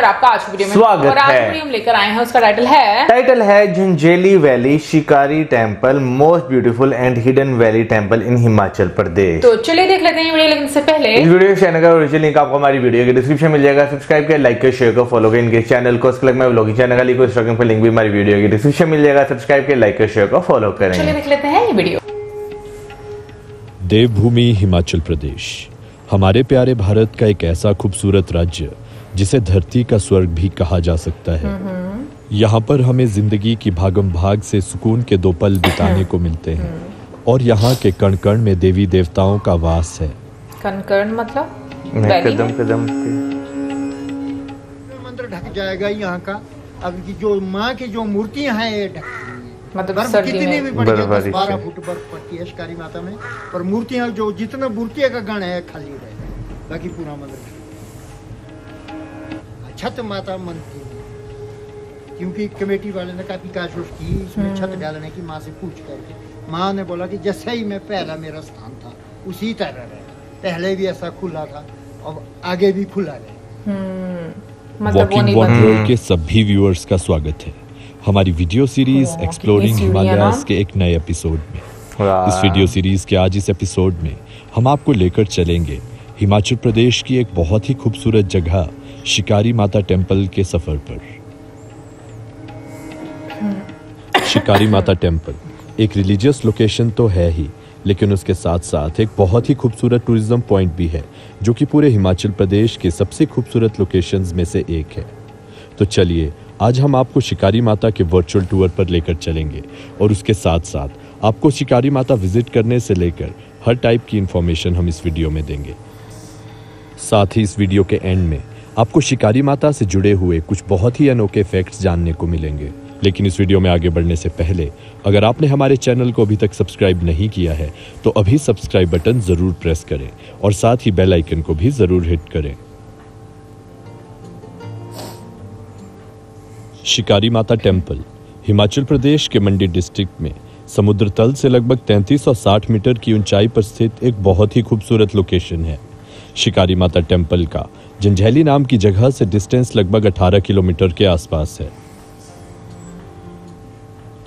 और आपका आज वीडियो में स्वागत और आज है। वीडियो हम लेकर आए हैं, उसका टाइटल है Janjehli valley Shikari temple, most beautiful and hidden valley temple in Himachal Pradesh. तो चलिए देख लेते हैं वीडियो, लेकिन इससे पहले इस वीडियो के चैनल का ओरिजिनल लिंक आपको हमारी वीडियो के डिस्क्रिप्शन में मिल जाएगा। सब्सक्राइब कर, लाइक कर, शेयर कर, फॉलो कर इनके चैनल को। उसके में व्लॉगिंग चैनल का लिंक पर लिंक भी हमारी वीडियो के डिस्क्रिप्शन मिल जाएगा। सब्सक्राइब कर, लाइक कर, शेयर कर, फॉलो करें। चलिए देख लेते हैं ये वीडियो। देवभूमि हिमाचल प्रदेश हमारे प्यारे भारत का एक ऐसा खूबसूरत राज्य जिसे धरती का स्वर्ग भी कहा जा सकता है। यहाँ पर हमें जिंदगी की भागम भाग से सुकून के 2 पल बिताने को मिलते हैं और यहाँ के कण कण में देवी देवताओं का वास है। कण कण मतलब कदम कदम मंदिर ढक जाएगा यहाँ का। अब की जो माँ की जो मूर्तियाँ हैं ये ढक मतलब बर्फ सर्दी कितनी में भी पड़ी है, बर्फबारी 12 से। फुट बर्फ पड़ती है शिकारी माता में, पर मूर्तियाँ जो जितना मूर्तियाँ का गण है खाली रहे, बाकी पूरा मंदिर छत माता मनती है, क्योंकि कमेटी वाले ने काफी कोशिश की इसमें छत डालने की। माँ से पूछ करके माँ ने बोला कि जैसे ही मैं पहला मेरा स्थान था उसी तरह रहे, पहले भी ऐसा खुला था और आगे भी खुला रहे। मतलब वो वॉकिंग नहीं वंडरवर्ल्ड के सभी व्यूअर्स का स्वागत है हमारी वीडियो सीरीज एक्सप्लोरिंग हिमालयाज के एक नए एपिसोड में। इस वीडियो सीरीज के आज इस एपिसोड में हम आपको लेकर चलेंगे हिमाचल प्रदेश की एक बहुत ही खूबसूरत जगह शिकारी माता टेम्पल के सफर पर। शिकारी माता टेम्पल एक रिलीजियस लोकेशन तो है ही, लेकिन उसके साथ साथ एक बहुत ही खूबसूरत टूरिज्म पॉइंट भी है जो कि पूरे हिमाचल प्रदेश के सबसे खूबसूरत लोकेशंस में से एक है। तो चलिए आज हम आपको शिकारी माता के वर्चुअल टूर पर लेकर चलेंगे और उसके साथ साथ आपको शिकारी माता विजिट करने से लेकर हर टाइप की इंफॉर्मेशन हम इस वीडियो में देंगे। साथ ही इस वीडियो के एंड में आपको शिकारी माता से जुड़े हुए कुछ बहुत ही अनोखे फैक्ट्स जानने को मिलेंगे। लेकिन इस वीडियो में आगे बढ़ने से पहले अगर आपने हमारे चैनल को अभी तक सब्सक्राइब नहीं किया है तो अभी सब्सक्राइब बटन जरूर प्रेस करें और साथ ही बेल आइकन को भी जरूर हिट करें। शिकारी माता टेम्पल हिमाचल प्रदेश के मंडी डिस्ट्रिक्ट में समुद्र तल से लगभग 3360 मीटर की ऊंचाई पर स्थित एक बहुत ही खूबसूरत लोकेशन है। शिकारी माता टेम्पल का झंझेली नाम की जगह से डिस्टेंस लगभग 18 किलोमीटर के आसपास है।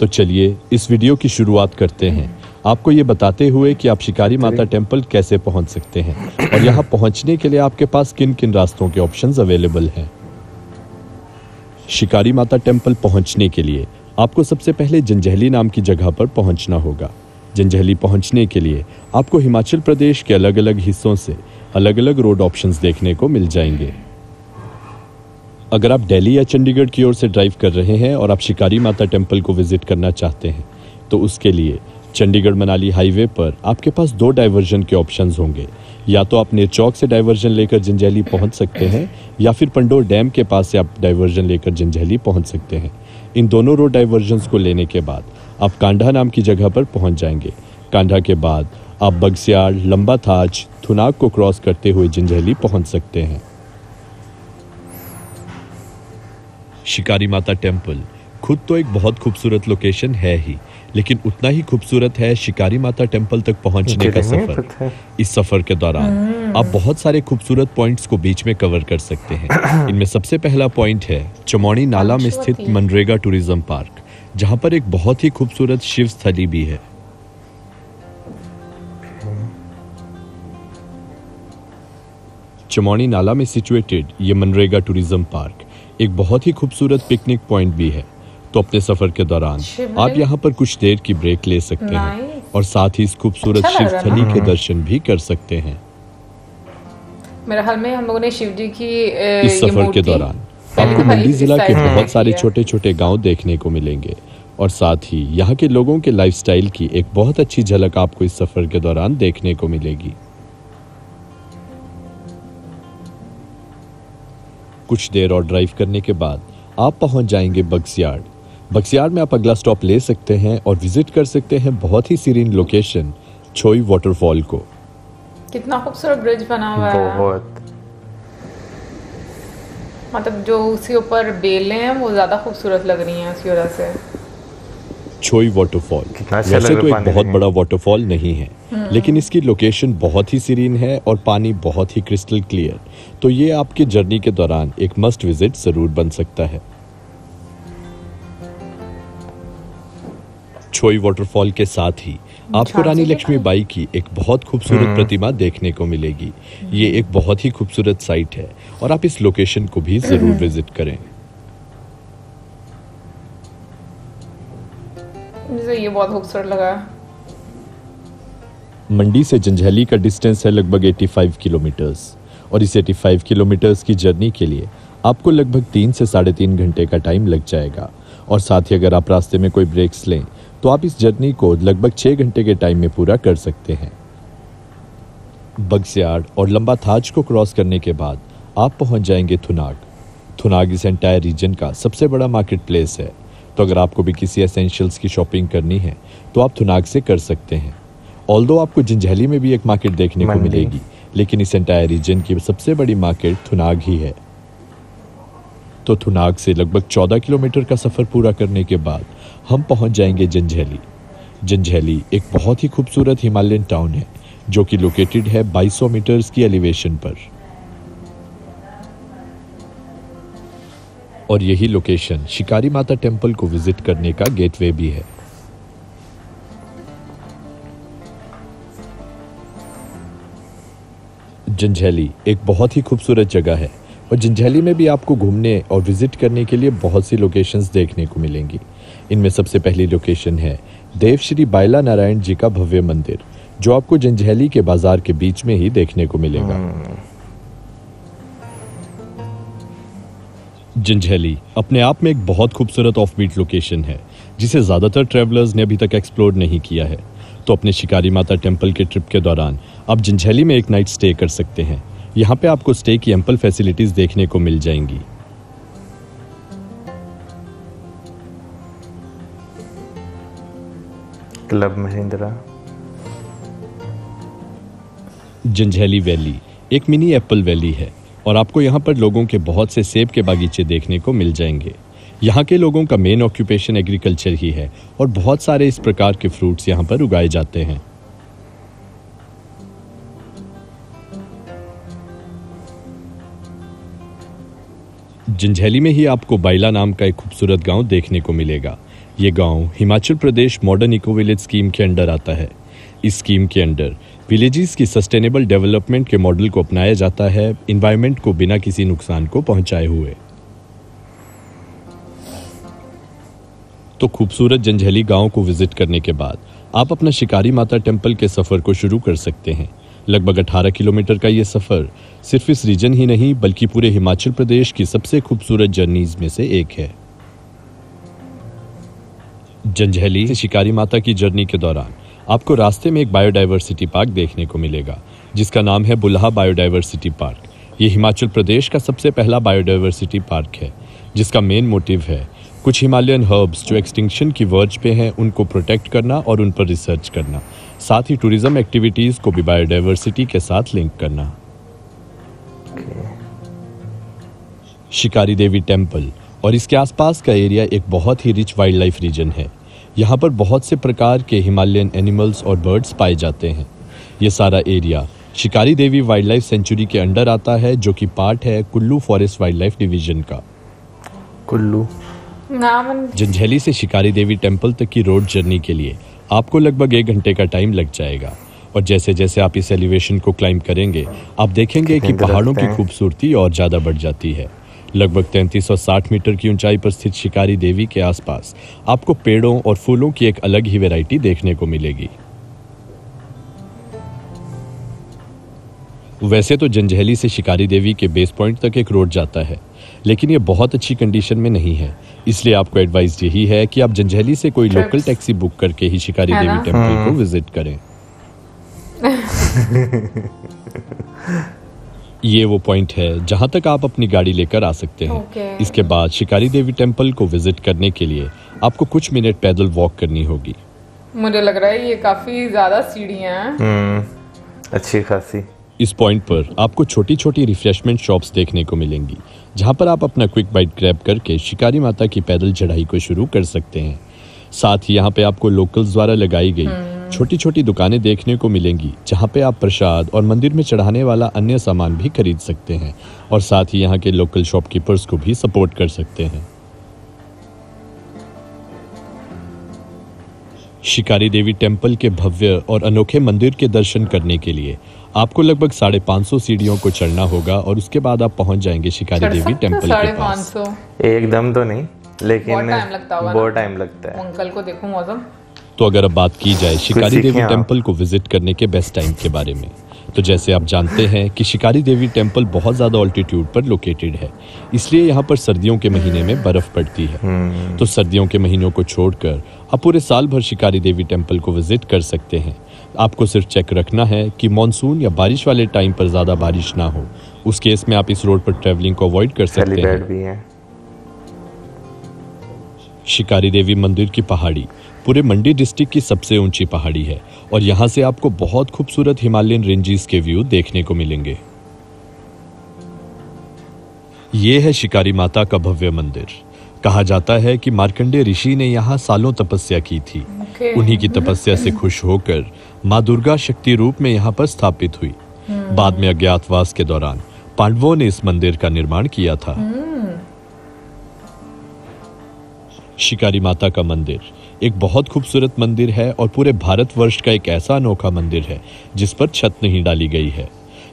तो चलिए इस वीडियो की शुरुआत करते हैं, आपको ये बताते हुए कि आप शिकारी माता टेम्पल कैसे पहुंच सकते हैं और यहाँ पहुंचने के लिए आपके पास किन किन रास्तों के ऑप्शंस अवेलेबल हैं। शिकारी माता टेम्पल पहुंचने के लिए आपको सबसे पहले झंझेली नाम की जगह पर पहुंचना होगा। झंझेली पहुंचने के लिए आपको हिमाचल प्रदेश के अलग अलग हिस्सों से अलग अलग रोड ऑप्शंस देखने को मिल जाएंगे। अगर आप दिल्ली या चंडीगढ़ की ओर से ड्राइव कर रहे हैं और आप शिकारी माता टेम्पल को विजिट करना चाहते हैं तो उसके लिए चंडीगढ़ मनाली हाईवे पर आपके पास 2 डाइवर्जन के ऑप्शंस होंगे। या तो आप नेरचौक से डाइवर्जन लेकर झंझेली पहुंच सकते हैं या फिर पंडोर डैम के पास से आप डाइवर्जन लेकर झंझेली पहुंच सकते हैं। इन दोनों रोड डाइवर्जन्स को लेने के बाद आप कांढा नाम की जगह पर पहुंच जाएंगे। कांढा के बाद आप बगस्याड़, लंबा थाच, थुनाग को क्रॉस करते हुए झंझेली पहुंच सकते हैं। शिकारी माता टेम्पल खुद तो एक बहुत खूबसूरत लोकेशन है ही, लेकिन उतना ही खूबसूरत है शिकारी माता टेम्पल तक पहुंचने का सफर। इस सफर के दौरान आप बहुत सारे खूबसूरत पॉइंट्स को बीच में कवर कर सकते हैं। इनमें सबसे पहला पॉइंट है चमौनी नाला में स्थित मनरेगा टूरिज्म पार्क, जहां पर एक बहुत ही खूबसूरत शिव स्थली भी है। चमौनी नाला में सिचुएटेड ये मनरेगा टूरिज्म पार्क एक बहुत ही खूबसूरत पिकनिक पॉइंट भी है। तो अपने सफर के दौरान आप यहाँ पर कुछ देर की ब्रेक ले सकते हैं और साथ ही इस खूबसूरत शिव स्थली के दर्शन भी कर सकते हैं। मेरे हाल में हम लोगों ने शिव जी की इस सफर के दौरान आपको मंडी जिला के बहुत सारे छोटे छोटे गांव देखने को मिलेंगे और साथ ही यहाँ के लोगों के लाइफस्टाइल की एक बहुत अच्छी झलक आपको इस सफर के दौरान देखने को मिलेगी। कुछ देर और ड्राइव करने के बाद आप पहुंच जाएंगे बगस्याड़। बगस्याड़ में आप अगला स्टॉप ले सकते हैं और विजिट कर सकते हैं बहुत ही सीरीन लोकेशन छोई वाटरफॉल को। कितना खूबसूरत ब्रिज बना हुआ है, बहुत मतलब जो उसके ऊपर बेलें हैं वो ज्यादा खूबसूरत लग रही हैं उसकी वजह से। छोई वाटरफॉल कितना अच्छा वैसे लग तो रहा एक पानी बहुत में। बड़ा वाटरफॉल नहीं है, लेकिन इसकी लोकेशन बहुत ही सीरीन है और पानी बहुत ही क्रिस्टल क्लियर, तो ये आपकी जर्नी के दौरान एक मस्ट विजिट जरूर बन सकता है। छोई वाटरफॉल के साथ ही आपको रानी लक्ष्मीबाई की एक बहुत खूबसूरत प्रतिमा देखने को मिलेगी। ये एक बहुत ही खूबसूरत साइट है और आप इस लोकेशन को भी जरूर विजिट करें। मुझे ये बहुत खूबसूरत लगा। मंडी से जंजैहली का डिस्टेंस है लगभग 85 किलोमीटर्स और इस 85 किलोमीटर्स की जर्नी के लिए आपको लगभग 3 से 3.5 घंटे का टाइम लग जाएगा। और साथ ही अगर आप रास्ते में कोई ब्रेक्स लें तो आप इस जर्नी को लगभग 6 घंटे के टाइम में पूरा कर सकते हैं। बग्सयार्ड और लंबा थाज को क्रॉस करने के बाद आप पहुंच जाएंगे थुनाग। थुनाग इस एंटायर रीजन का सबसे बड़ा मार्केट प्लेस है, तो अगर आपको भी किसी एसेंशियल्स की शॉपिंग करनी है तो आप थुनाग से कर सकते हैं। ऑल्दो आपको जंजैहली में भी एक मार्केट देखने को मिलेगी, लेकिन इस एंटायर रीजन की सबसे बड़ी मार्केट थुनाग ही है। तो थुनाग से लगभग 14 किलोमीटर का सफर पूरा करने के बाद हम पहुंच जाएंगे जंजैहली। जंजैहली एक बहुत ही खूबसूरत हिमालयन टाउन है जो कि लोकेटेड है 2200 मीटर्स की एलिवेशन पर, और यही लोकेशन शिकारी माता टेम्पल को विजिट करने का गेटवे भी है। जंजैहली एक बहुत ही खूबसूरत जगह है और जंजैहली में भी आपको घूमने और विजिट करने के लिए बहुत सी लोकेशंस देखने को मिलेंगी। इनमें सबसे पहली लोकेशन है देव श्री बायला नारायण जी का भव्य मंदिर, जो आपको जंजैहली के बाजार के बीच में ही देखने को मिलेगा। जंजैहली अपने आप में एक बहुत खूबसूरत ऑफबीट लोकेशन है जिसे ज्यादातर ट्रैवलर्स ने अभी तक एक्सप्लोर नहीं किया है। तो अपने शिकारी माता टेम्पल के ट्रिप के दौरान आप जंजैहली में एक नाइट स्टे कर सकते हैं। यहाँ पे आपको स्टे की एम्पल फैसिलिटीज देखने को मिल जाएंगी। क्लब महिंद्रा। जंजैहली वैली एक मिनी एप्पल वैली है और आपको यहाँ पर लोगों के बहुत से सेब के बागीचे देखने को मिल जाएंगे। यहाँ के लोगों का मेन ऑक्यूपेशन एग्रीकल्चर ही है और बहुत सारे इस प्रकार के फ्रूट्स यहाँ पर उगाए जाते हैं। जंजैहली में ही आपको बायला नाम का एक खूबसूरत गांव देखने को मिलेगा। ये गांव Himachal Pradesh modern eco village scheme के अंडर आता है। इस स्कीम के अंडर विलेजेस की सस्टेनेबल डेवलपमेंट के मॉडल को अपनाया जाता है, एनवायरनमेंट को बिना किसी नुकसान को पहुंचाए हुए। तो खूबसूरत जंजैहली गांव को विजिट करने के बाद आप अपना शिकारी माता टेम्पल के सफर को शुरू कर सकते हैं। लगभग 18 किलोमीटर का ये सफर सिर्फ इस रीजन ही नहीं बल्कि पूरे हिमाचल प्रदेश की सबसे खूबसूरत जर्नीज में से एक है। जंजैहली से शिकारी माता की जर्नी के दौरान आपको रास्ते में एक बायोडायवर्सिटी पार्क देखने को मिलेगा जिसका नाम है बुल्हा बायोडायवर्सिटी पार्क। ये हिमाचल प्रदेश का सबसे पहला बायोडायवर्सिटी पार्क है जिसका मेन मोटिव है कुछ हिमालयन हर्ब्स जो एक्सटिंक्शन की वर्ज पे हैं उनको प्रोटेक्ट करना और उन पर रिसर्च करना, साथ ही टूरिज्म एक्टिविटीज को भी बायोडायवर्सिटी के साथ लिंक करना। शिकारी देवी टेम्पल और इसके आसपास का एरिया एक बहुत ही रिच वाइल्ड लाइफ रीजन है। यहाँ पर बहुत से प्रकार के हिमालयन एनिमल्स और बर्ड्स पाए जाते हैं। ये सारा एरिया शिकारी देवी वाइल्ड लाइफ सेंचुरी के अंडर आता है जो कि पार्ट है Kullu forest wild life division का। कुल्लू जंजैहली से शिकारी देवी टेम्पल तक की रोड जर्नी के लिए आपको लगभग 1 घंटे का टाइम लग जाएगा और जैसे जैसे आप इस एलिवेशन को क्लाइंब करेंगे आप देखेंगे कि पहाड़ों की खूबसूरती और ज्यादा बढ़ जाती है। लगभग 3360 मीटर की ऊंचाई पर स्थित शिकारी देवी के आसपास आपको पेड़ों और फूलों की एक अलग ही वैरायटी देखने को मिलेगी। वैसे तो जंजैहली से शिकारी देवी के बेस पॉइंट तक एक रोड जाता है, लेकिन ये बहुत अच्छी कंडीशन में नहीं है, इसलिए आपको एडवाइस यही है कि आप जंजैहली से कोई लोकल टैक्सी बुक करके ही शिकारी देवी टेम्पल को विजिट करें। ये वो पॉइंट है जहां तक आप अपनी गाड़ी लेकर आ सकते हैं। इसके बाद शिकारी देवी टेम्पल को विजिट करने के लिए आपको कुछ मिनट पैदल वॉक करनी होगी। मुझे लग रहा है ये काफी ज्यादा सीढ़ियां हैं। अच्छी खासी। इस पॉइंट पर आपको छोटी छोटी रिफ्रेशमेंट शॉप्स देखने को मिलेंगी जहां पर आप अपना क्विक बाइट ग्रैब करके शिकारी माता की पैदल चढ़ाई को शुरू कर सकते हैं। साथ ही यहाँ पे आपको लोकल्स द्वारा लगाई गई छोटी छोटी दुकानें देखने को मिलेंगी, जहाँ पे आप प्रसाद और मंदिर में चढ़ाने वाला अन्य सामान भी खरीद सकते हैं और साथ ही यहाँ के लोकल शॉपकीपर्स को भी सपोर्ट कर सकते हैं। शिकारी देवी टेम्पल के भव्य और अनोखे मंदिर के दर्शन करने के लिए आपको लगभग 550 सीढ़ियों को चढ़ना होगा और उसके बाद आप पहुंच जाएंगे शिकारी देवी टेम्पल के पास। 550 एकदम तो नहीं, लेकिन बहुत टाइम लगता है। अंकल को देखो मौसम। तो अगर अब बात की जाए शिकारी देवी टेम्पल को विजिट करने के बेस्ट टाइम के बारे में, तो जैसे आप जानते हैं कि शिकारी देवी टेम्पल बहुत ज्यादा ऑल्टीट्यूड पर लोकेटेड है, इसलिए यहाँ पर सर्दियों के महीने में बर्फ पड़ती है। तो सर्दियों के महीनों को छोड़कर आप पूरे साल भर शिकारी देवी टेम्पल को विजिट कर सकते हैं। आपको सिर्फ चेक रखना है कि मानसून या बारिश वाले टाइम पर ज्यादा बारिश ना हो, उस केस में आप इस रोड पर ट्रेवलिंग को अवॉइड कर सकते हैं। शिकारी देवी मंदिर की पहाड़ी पूरे मंडी डिस्ट्रिक्ट की सबसे ऊंची पहाड़ी है और यहाँ से आपको बहुत खूबसूरत हिमालयन रेंजेस के व्यू देखने को मिलेंगे। ये है शिकारी माता का भव्य मंदिर। कहा जाता है कि मार्कंडेय ऋषि ने यहाँ सालों तपस्या की थी। उन्हीं की तपस्या से खुश होकर माँ दुर्गा शक्ति रूप में यहाँ पर स्थापित हुई। बाद में अज्ञातवास के दौरान पांडवों ने इस मंदिर का निर्माण किया था। शिकारी माता का मंदिर एक बहुत खूबसूरत मंदिर है और पूरे भारतवर्ष का एक ऐसा अनोखा मंदिर है जिस पर छत नहीं डाली गई है।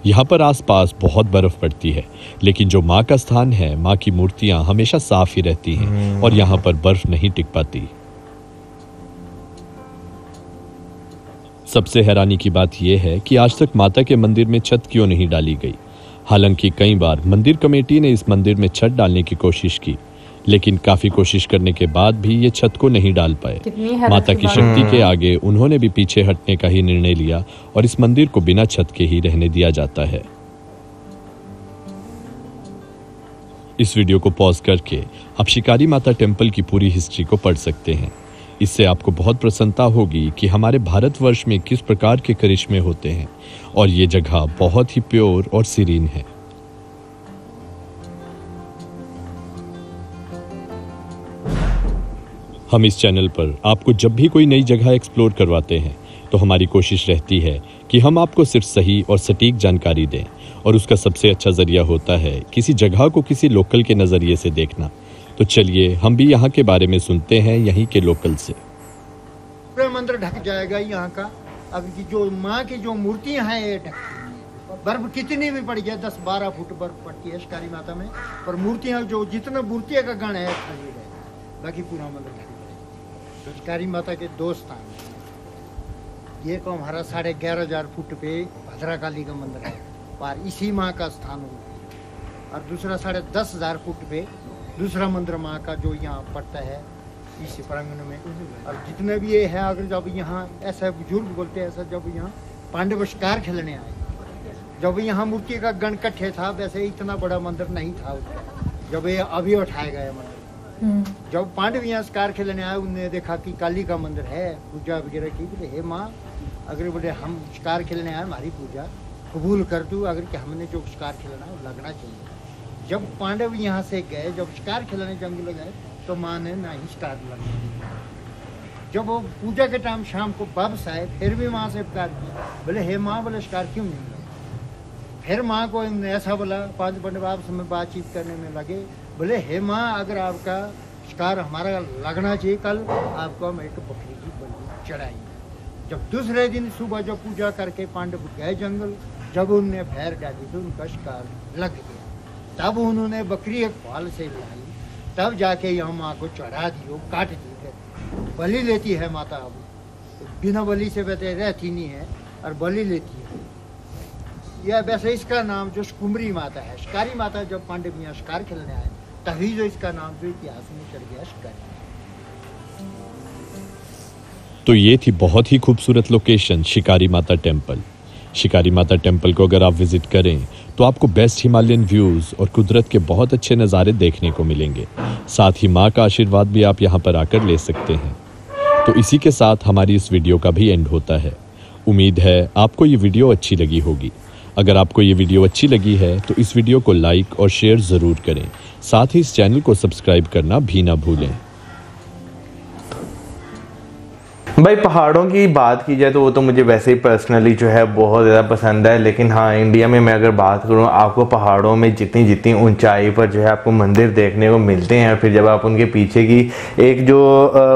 यहाँ पर आसपास बहुत बर्फ पड़ती है, लेकिन जो माँ का स्थान है, माँ की मूर्तियां हमेशा साफ ही रहती हैं और यहाँ पर बर्फ नहीं टिक पाती। सबसे हैरानी की बात यह है कि आज तक माता के मंदिर में छत क्यों नहीं डाली गई। हालांकि कई बार मंदिर कमेटी ने इस मंदिर में छत डालने की कोशिश की, लेकिन काफी कोशिश करने के बाद भी ये छत को नहीं डाल पाए। माता की शक्ति के आगे उन्होंने भी पीछे हटने का ही निर्णय लिया और इस मंदिर को बिना छत के ही रहने दिया जाता है। इस वीडियो को पॉज करके आप शिकारी माता टेम्पल की पूरी हिस्ट्री को पढ़ सकते हैं। इससे आपको बहुत प्रसन्नता होगी कि हमारे भारतवर्ष में किस प्रकार के करिश्मे होते हैं और ये जगह बहुत ही प्योर और सीरीन है। हम इस चैनल पर आपको जब भी कोई नई जगह एक्सप्लोर करवाते हैं तो हमारी कोशिश रहती है कि हम आपको सिर्फ सही और सटीक जानकारी दें, और उसका सबसे अच्छा जरिया होता है किसी जगह को किसी लोकल के नज़रिए से देखना। तो चलिए हम भी यहाँ के बारे में सुनते हैं यहीं के लोकल से। पूरा मंदिर ढक जाएगा यहाँ का। अब की जो माँ की जो मूर्तियाँ हैं ये ढक, बर्फ कितनी भी पड़ जाए 10-12 फुट बर्फ पड़ती है शिकारी माता में, पर मूर्तियाँ जो जितना मूर्तियाँ का गण है खाली है, बाकी पूरा मंदिर ढक जाएगा। तो शिकारी माता के 2 स्थान, ये को हमारा 11,500 फुट पे भद्रकाली का मंदिर है, पर इसी माँ का स्थान होता है। और दूसरा 10,500 फुट पे दूसरा मंदिर माँ का जो यहाँ पड़ता है इस प्रांगण में। और जितने भी ये है, अगर जब यहाँ ऐसा बुजुर्ग बोलते हैं, ऐसा जब यहाँ पांडव शिकार खेलने आए, जब यहाँ मूर्ति का गण इकट्ठे था, वैसे इतना बड़ा मंदिर नहीं था जब ये अभी उठाया गया मंदिर। जब पांडव यहाँ शिकार खेलने आए, उन्होंने देखा कि काली का मंदिर है, पूजा वगैरह की, बोले हे माँ, अगर बोले हम शिकार खेलने आए, हमारी पूजा कबूल कर दूँ, अगर कि हमने जो शिकार खेलना है लगना चाहिए। जब पांडव यहाँ से गए, जब शिकार खेलने जंगल गए, तो माँ ने ना ही शिकार लगना। जब वो पूजा के टाइम शाम को वापस आए, फिर भी माँ से शिकार किया, बोले हे माँ, बोले शिकार क्यों नहीं लगे? फिर माँ को ऐसा बोला, 5 पांडव आपस में बातचीत करने में लगे, बोले हे माँ, अगर आपका शिकार हमारा लगना चाहिए, कल आपको हम एक बकरी की बलि चढ़ाएंगे। जब दूसरे दिन सुबह जब पूजा करके पांडव गए जंगल, जब उनने पैर डाली तो उनका शिकार लग गया। तब उन्होंने बकरी एक फाल से लाई, तब जाके यहाँ माँ को चढ़ा दी, वो काट दी। बलि लेती है माता, अब बिना बलि से वैसे रहती नहीं है और बलि लेती है। यह वैसे इसका नाम जो कुमरी माता है, शिकारी माता, जब पांडव यहाँ शिकार खेलने आए तभी जो इसका नाम जो इतिहास में चढ़ गया शिकारी। तो ये थी बहुत ही खूबसूरत लोकेशन शिकारी माता टेम्पल। शिकारी माता टेम्पल को अगर आप विजिट करें तो आपको बेस्ट हिमालयन व्यूज और कुदरत के बहुत अच्छे नज़ारे देखने को मिलेंगे। साथ ही माँ का आशीर्वाद भी आप यहाँ पर आकर ले सकते हैं। तो इसी के साथ हमारी इस वीडियो का भी एंड होता है। उम्मीद है आपको ये वीडियो अच्छी लगी होगी। अगर आपको ये वीडियो अच्छी लगी है तो इस वीडियो को लाइक और शेयर ज़रूर करें। साथ ही इस चैनल को सब्सक्राइब करना भी ना भूलें। भाई पहाड़ों की बात की जाए तो वो तो मुझे वैसे ही पर्सनली जो है बहुत ज़्यादा पसंद है, लेकिन हाँ इंडिया में मैं अगर बात करूँ, आपको पहाड़ों में जितनी जितनी ऊंचाई पर जो है आपको मंदिर देखने को मिलते हैं, फिर जब आप उनके पीछे की एक जो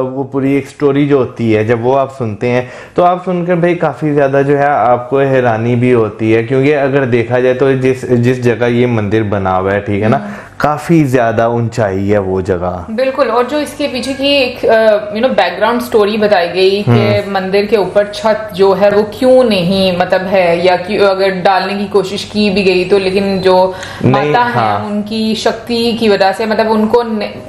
वो पूरी एक स्टोरी जो होती है, जब वो आप सुनते हैं तो आप सुनकर भाई काफ़ी ज़्यादा जो है आपको हैरानी भी होती है। क्योंकि अगर देखा जाए तो जिस जगह ये मंदिर बना हुआ है, ठीक है ना, काफी ज्यादा ऊंचाई है वो जगह। बिल्कुल, और जो इसके पीछे की एक बैकग्राउंड स्टोरी बताई गई कि मंदिर के ऊपर छत जो है वो क्यों नहीं मतलब है, या क्यों अगर डालने की कोशिश की भी गई तो लेकिन जो माता है उनकी शक्ति की वजह से मतलब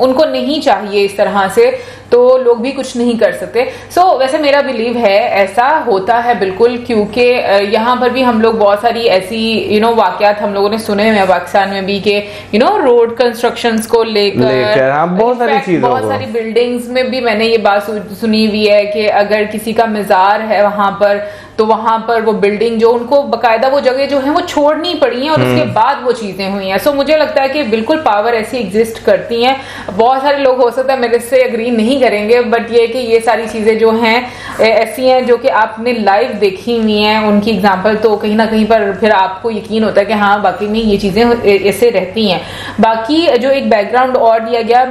उनको नहीं चाहिए इस तरह से, तो लोग भी कुछ नहीं कर सकते। सो वैसे मेरा बिलीव है ऐसा होता है बिल्कुल, क्योंकि यहाँ पर भी हम लोग बहुत सारी ऐसी वाकयात हम लोगों ने सुने हुए हैं पाकिस्तान में भी कि रोड कंस्ट्रक्शंस को लेकर बहुत सारी चीजें, बहुत सारी बिल्डिंग्स में भी मैंने ये बात सुनी हुई है कि अगर किसी का मजार है वहां पर तो वहां पर वो बिल्डिंग जो उनको बकायदा वो जगह जो है वो छोड़नी पड़ी है और उसके बाद वो चीजें हुई हैं। सो मुझे लगता है कि बिल्कुल पावर ऐसी एग्जिस्ट करती हैं। बहुत सारे लोग हो सकता है मेरे से एग्री नहीं करेंगे, बट ये कि ये सारी चीजें जो हैं ऐसी हैं जो कि आपने लाइव देखी हुई हैं, उनकी एग्जांपल, तो कहीं ना कहीं पर फिर आपको यकीन होता है कि हाँ बाकी में ये चीजें ऐसे रहती हैं। बाकी जो एक बैकग्राउंड और दिया गया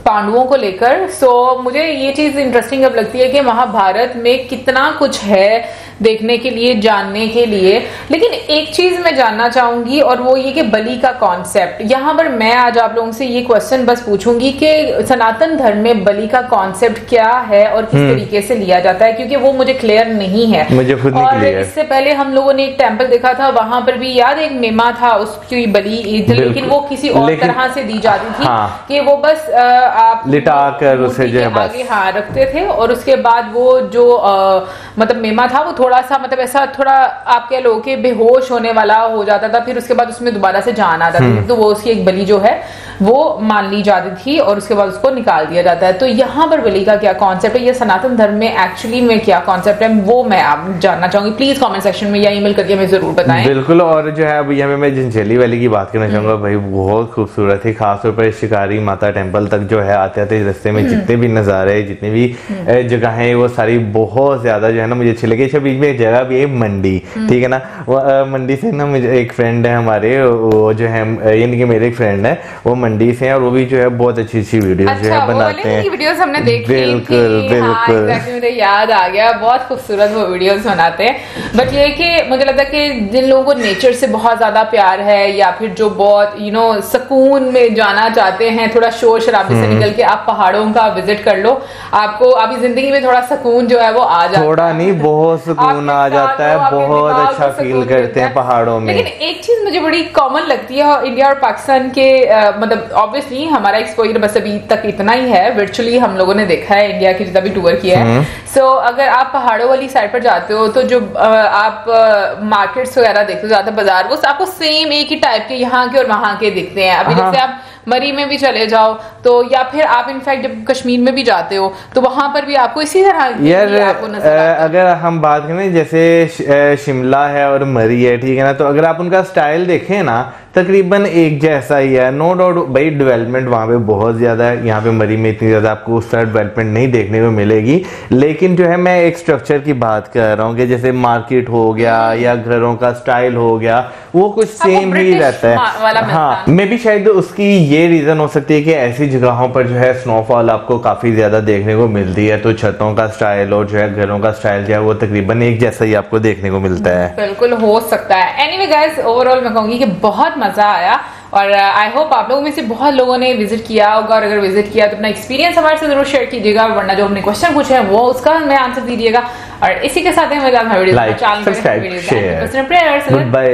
पांडवों को लेकर, सो मुझे ये चीज इंटरेस्टिंग अब लगती है कि महाभारत में कितना कुछ है देखने के लिए, जानने के लिए। लेकिन एक चीज मैं जानना चाहूंगी और वो ये कि बलि का कॉन्सेप्ट, यहाँ पर मैं आज आप लोगों से ये क्वेश्चन बस पूछूंगी कि सनातन धर्म में बलि का कॉन्सेप्ट क्या है और किस तरीके से लिया जाता है, क्योंकि वो मुझे क्लियर नहीं है। मुझे खुद नहीं क्लियर। इससे पहले हम लोगों ने एक टेम्पल देखा था, वहां पर भी याद एक मेमा था, उसकी बलि ईद, लेकिन वो किसी और तरह से दी जाती थी कि वो बस आप लिटा कर उसे जो है आगे रखते थे और उसके बाद वो जो मतलब मेमा था वो थोड़ा सा मतलब ऐसा थोड़ा आप कह लो कि बेहोश होने वाला हो जाता था, फिर उसके बाद उसमें दोबारा से जान आता था, तो वो उसकी एक बलि जो है वो मान ली जाती थी और उसके बाद उसको निकाल दिया जाता है। तो यहाँ पर बलि का क्या कॉन्सेप्ट है, ये सनातन धर्म में एक्चुअली में क्या कॉन्सेप्ट है, वो मैं आप जानना चाहूंगी। प्लीज कमेंट सेक्शन में या ईमेल करके हमें जरूर बताएं। बिल्कुल। और जो है अब यहाँ मैं जंजैली वाली की बात करना चाहूंगा, भाई बहुत खूबसूरत है, खासतौर पर शिकारी माता टेम्पल तक जो है आते आते रास्ते में जितने भी नजारे, जितने भी जगह है, वो सारी बहुत ज्यादा जो है ना मुझे अच्छी लगी। इसके बीच में एक जगह भी है मंडी, ठीक है ना, मंडी से ना मुझे एक फ्रेंड है हमारे, वो जो है यानी कि मेरे एक फ्रेंड है, वो मंडी से हैं और वो भी जो है बहुत अच्छी अच्छी वीडियोस जो है बनाते हैं। वीडियोस हमने देखी बिल्कुल थी, हाँ, exactly, मुझे याद आ गया, बहुत खूबसूरत वो वीडियोस बनाते हैं। बट ये कि मुझे लगता है कि जिन लोगों को नेचर से बहुत ज्यादा प्यार है या फिर जो बहुत सुकून में जाना चाहते हैं, थोड़ा शोर शराबे से निकल के आप पहाड़ों का विजिट कर लो, आपको आपकी जिंदगी में थोड़ा सुकून जो है वो आ जाता है। थोड़ा नहीं, बहुत सुकून आ जाता है, बहुत अच्छा फील करते हैं पहाड़ों में। लेकिन एक चीज मुझे बड़ी कॉमन लगती है इंडिया और पाकिस्तान के मतलब ऑब्वियसली हमारा एक्सपोजर बस अभी तक इतना ही है, वर्चुअली हम लोगों ने देखा है इंडिया की जितना भी टूर किया है। सो अगर आप पहाड़ों वाली साइड पर जाते हो तो जो आप मार्केट्स वगैरह देखते हो, ज्यादा बाजार, वो आपको सेम एक ही टाइप के यहाँ के और वहां के दिखते हैं। अभी जैसे आप मरी में भी चले जाओ तो, या फिर आप इनफैक्ट जब कश्मीर में भी जाते हो तो वहां पर भी आपको इसी तरह यार अगर हम बात करें जैसे शिमला है और मरी है, ठीक है ना, तो अगर आप उनका स्टाइल देखें ना तकरीबन एक जैसा ही है। नो डाउट भाई डेवलपमेंट वहाँ पे बहुत ज़्यादा है, यहाँ पे मरी में इतनी ज़्यादा आपको उस तरह डेवलपमेंट नहीं देखने को मिलेगी। लेकिन जो है मैं एक स्ट्रक्चर की बात कर रहा हूँ कि जैसे मार्केट हो गया या घरों का स्टाइल हो गया, वो कुछ सेम ही रहता है। हाँ, मे भी शायद उसकी ये रीज़न हो सकती है कि ऐसी जगहों पर जो है स्नोफॉल आपको काफ़ी ज़्यादा देखने को मिलती है, तो छतों का स्टाइल और जो है घरों का स्टाइल जो है वो तकरीबन एक जैसा ही आपको देखने को मिलता है। बिल्कुल हो सकता है। एनीवे गाइस, ओवरऑल मैं कहूँगी कि बहुत मजा आया और आई होप आप लोगों में से बहुत लोगों ने विजिट किया होगा, और अगर विजिट किया तो अपना एक्सपीरियंस हमारे साथ जरूर शेयर कीजिएगा, वरना जो हमने क्वेश्चन पूछे हैं वो उसका मैं आंसर दीजिएगा। और इसी के साथ ही like, subscribe, share, good bye.